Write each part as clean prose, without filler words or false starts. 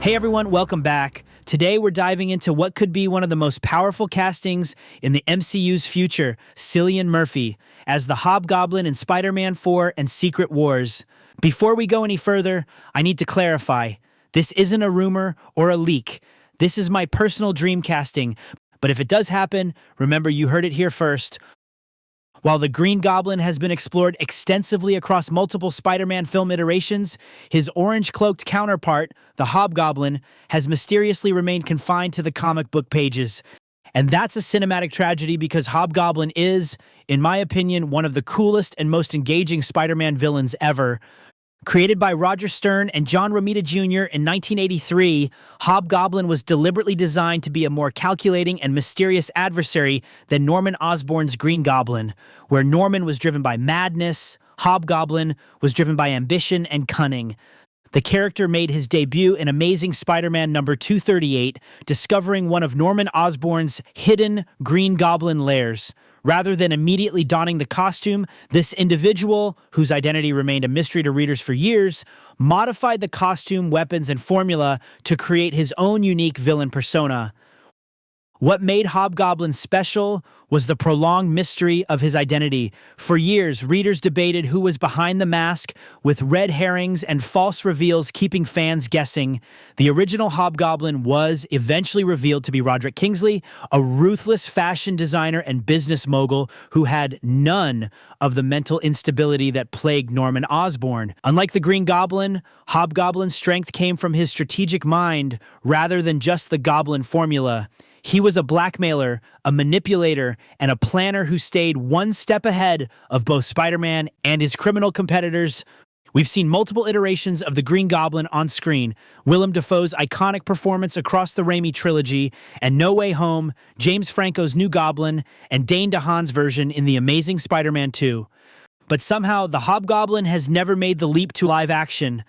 Hey everyone, welcome back. Today we're diving into what could be one of the most powerful castings in the MCU's future, Cillian Murphy, as the Hobgoblin in Spider-Man 4 and Secret Wars. Before we go any further, I need to clarify, this isn't a rumor or a leak. This is my personal dream casting, but if it does happen, remember you heard it here first. While the Green Goblin has been explored extensively across multiple Spider-Man film iterations, his orange-cloaked counterpart, the Hobgoblin, has mysteriously remained confined to the comic book pages. And that's a cinematic tragedy because Hobgoblin is, in my opinion, one of the coolest and most engaging Spider-Man villains ever. Created by Roger Stern and John Romita Jr. in 1983, Hobgoblin was deliberately designed to be a more calculating and mysterious adversary than Norman Osborn's Green Goblin, where Norman was driven by madness, Hobgoblin was driven by ambition and cunning. The character made his debut in Amazing Spider-Man number 238, discovering one of Norman Osborn's hidden Green Goblin lairs. Rather than immediately donning the costume, this individual, whose identity remained a mystery to readers for years, modified the costume, weapons, and formula to create his own unique villain persona. What made Hobgoblin special was the prolonged mystery of his identity. For years, readers debated who was behind the mask, with red herrings and false reveals keeping fans guessing. The original Hobgoblin was eventually revealed to be Roderick Kingsley, a ruthless fashion designer and business mogul who had none of the mental instability that plagued Norman Osborn. Unlike the Green Goblin, Hobgoblin's strength came from his strategic mind rather than just the Goblin formula. He was a blackmailer, a manipulator, and a planner who stayed one step ahead of both Spider-Man and his criminal competitors. We've seen multiple iterations of the Green Goblin on screen, Willem Dafoe's iconic performance across the Raimi trilogy, and No Way Home, James Franco's New Goblin, and Dane DeHaan's version in The Amazing Spider-Man 2. But somehow, the Hobgoblin has never made the leap to live action.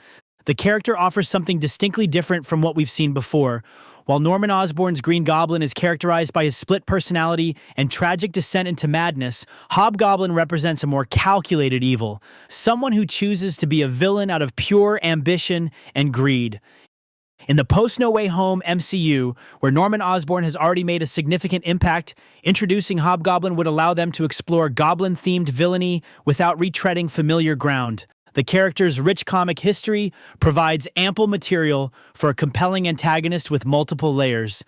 The character offers something distinctly different from what we've seen before. While Norman Osborn's Green Goblin is characterized by his split personality and tragic descent into madness, Hobgoblin represents a more calculated evil, someone who chooses to be a villain out of pure ambition and greed. In the post-No Way Home MCU, where Norman Osborn has already made a significant impact, introducing Hobgoblin would allow them to explore goblin-themed villainy without retreading familiar ground. The character's rich comic history provides ample material for a compelling antagonist with multiple layers.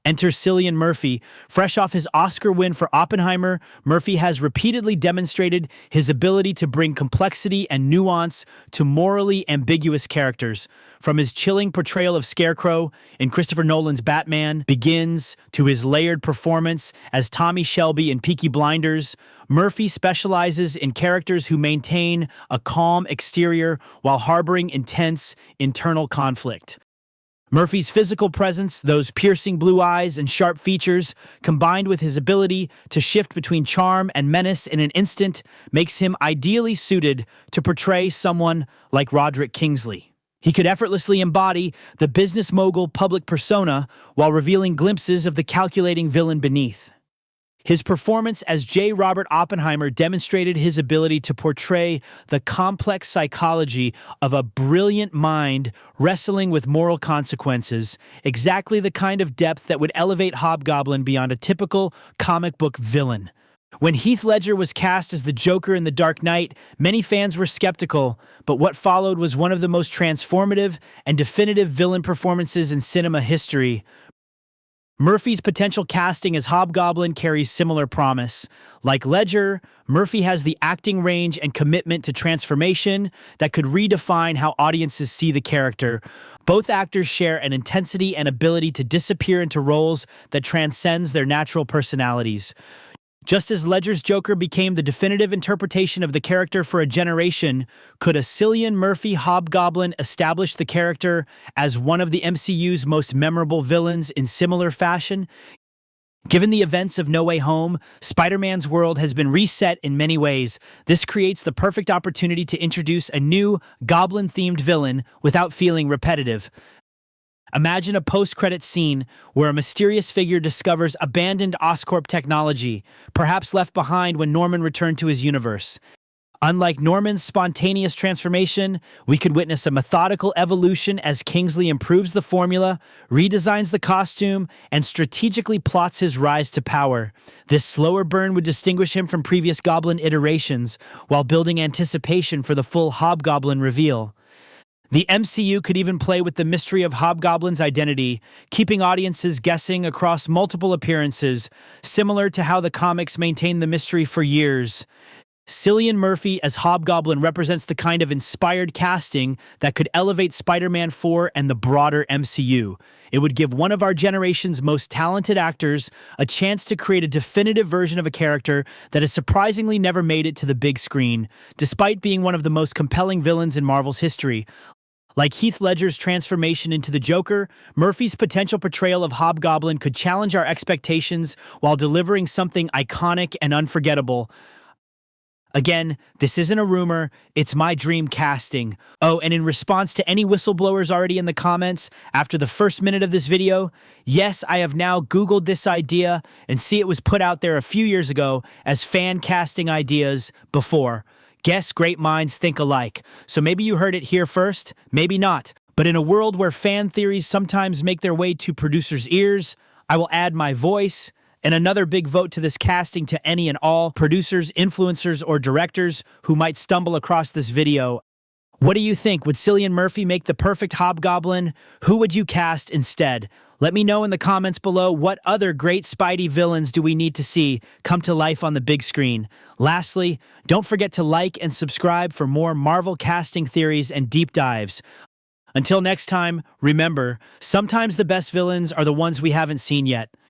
Enter Cillian Murphy. Fresh off his Oscar win for Oppenheimer, Murphy has repeatedly demonstrated his ability to bring complexity and nuance to morally ambiguous characters. From his chilling portrayal of Scarecrow in Christopher Nolan's Batman Begins to his layered performance as Tommy Shelby in Peaky Blinders, Murphy specializes in characters who maintain a calm exterior while harboring intense internal conflict. Murphy's physical presence, those piercing blue eyes and sharp features, combined with his ability to shift between charm and menace in an instant, makes him ideally suited to portray someone like Roderick Kingsley. He could effortlessly embody the business mogul public persona while revealing glimpses of the calculating villain beneath. His performance as J. Robert Oppenheimer demonstrated his ability to portray the complex psychology of a brilliant mind wrestling with moral consequences, exactly the kind of depth that would elevate Hobgoblin beyond a typical comic book villain. When Heath Ledger was cast as the Joker in The Dark Knight, many fans were skeptical, but what followed was one of the most transformative and definitive villain performances in cinema history. Murphy's potential casting as Hobgoblin carries similar promise. Like Ledger, Murphy has the acting range and commitment to transformation that could redefine how audiences see the character. Both actors share an intensity and ability to disappear into roles that transcends their natural personalities. Just as Ledger's Joker became the definitive interpretation of the character for a generation, could a Cillian Murphy Hobgoblin establish the character as one of the MCU's most memorable villains in similar fashion? Given the events of No Way Home, Spider-Man's world has been reset in many ways. This creates the perfect opportunity to introduce a new goblin-themed villain without feeling repetitive. Imagine a post-credit scene where a mysterious figure discovers abandoned Oscorp technology, perhaps left behind when Norman returned to his universe. Unlike Norman's spontaneous transformation, we could witness a methodical evolution as Kingsley improves the formula, redesigns the costume, and strategically plots his rise to power. This slower burn would distinguish him from previous Goblin iterations, while building anticipation for the full Hobgoblin reveal. The MCU could even play with the mystery of Hobgoblin's identity, keeping audiences guessing across multiple appearances, similar to how the comics maintained the mystery for years. Cillian Murphy as Hobgoblin represents the kind of inspired casting that could elevate Spider-Man 4 and the broader MCU. It would give one of our generation's most talented actors a chance to create a definitive version of a character that has surprisingly never made it to the big screen, despite being one of the most compelling villains in Marvel's history. Like Heath Ledger's transformation into the Joker, Murphy's potential portrayal of Hobgoblin could challenge our expectations while delivering something iconic and unforgettable. Again, this isn't a rumor, it's my dream casting. Oh, and in response to any whistleblowers already in the comments after the first minute of this video, yes, I have now Googled this idea and see it was put out there a few years ago as fan casting ideas before. Guess great minds think alike. So maybe you heard it here first, maybe not. But in a world where fan theories sometimes make their way to producers' ears, I will add my voice and another big vote to this casting to any and all producers, influencers, or directors who might stumble across this video. What do you think? Would Cillian Murphy make the perfect Hobgoblin? Who would you cast instead? Let me know in the comments below what other great Spidey villains do we need to see come to life on the big screen. Lastly, don't forget to like and subscribe for more Marvel casting theories and deep dives. Until next time, remember, sometimes the best villains are the ones we haven't seen yet.